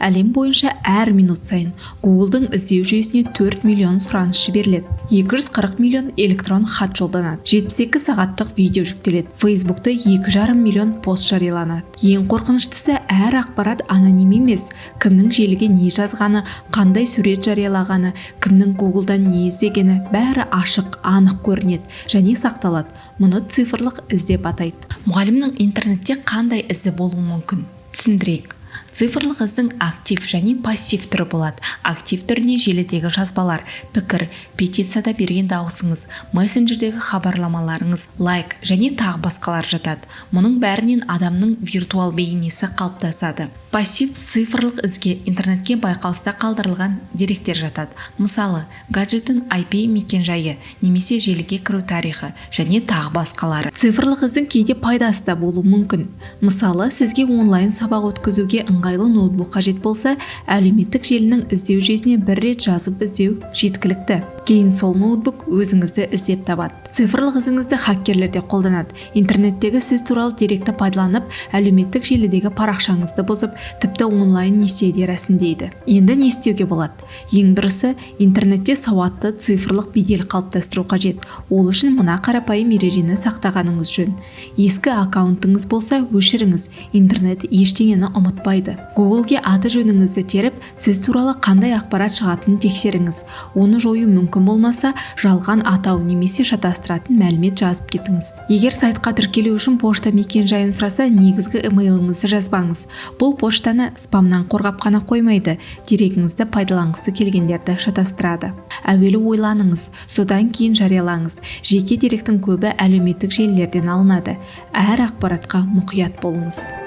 Әлем бойынша әр минут сайын Google-дың іздеу жүйесіне 4 миллион сұраныс жіберіледі. 240 миллион электрон хат жолданады. 72 сағаттық видео жүктеледі. Facebook'та 2,5 миллион пост жарияланады. Ең қорқыныштысы, әр ақпарат аноним емес. Кімнің желіге не жазғаны, қандай сурет жариялағаны, кімнің Google-дан не іздегені бәрі ашық, анық көрінеді және сақталады. Мұны цифрлық із деп атайды. Мұғалімнің интернетте қандай ізі болуы мүмкін? Түсіндірейік. Цифрлық іздің актив және пассив түрі болады. Актив түріне желідегі жазбалар, пікір, петицияда берген дауысыңыз, мессенджердегі хабарламаларыңыз, лайк және тағы басқалары жатады. Мұның бәрінен адамның виртуал бейнесі қалыптасады. Пассив цифрлық ізге интернетке байқауста қалдырылған деректер жатады. Мысалы, гаджеттің IP мекен-жайы, немесе желіге кіру тарихы және тағы басқалары. Цифрлық іздің кейде пайдасы да болуы мүмкін. Мысалы, сізге онлайн сабақ өткізуге ыңғайлы ноутбук қажет болса, әлеуметтік желінің іздеу жүйесіне бір рет жазып іздеу жеткілікті. Кейін сол ноутбук өзіңізді іздеп табады. Цифрлық ізіңізді хакерлер де қолданады. Интернеттегі сіз туралы деректі пайдаланып, әлеуметтік желідегі парақшаңызды бұзып, тіпті онлайн несиеде рәсімдейді. Енді не істеуге болады? Ең дұрысы, интернетте сауатты цифрлық бедел қалыптастыру қажет. Ол үшін мына қарапайым ережені сақтағаныңыз жөн. Ескі аккаунтыңыз болса, өшіріңіз. Интернет ештеңені ұмытпайды. Google-ге аты жөніңізді теріп, сіз туралы қандай ақпарат шығатынын тексеріңіз. Оны жою мүмкін болмаса, жалған атау немесе шатастыратын мәлімет жазып кетіңіз. Егер сайтқа тіркелу үшін пошта мекен-жайын сұраса, негізгі имейліңізді жазбаңыз. Бұл поштаны спамнан қорғап қана қоймайды, дерегіңізді пайдаланғысы келгендерді шатастырады. Әуелі ойланыңыз, содан кейін жариялаңыз. Жеке деректің көбі әлеуметтік желілерден алынады. Әр ақпаратқа мұқият болыңыз.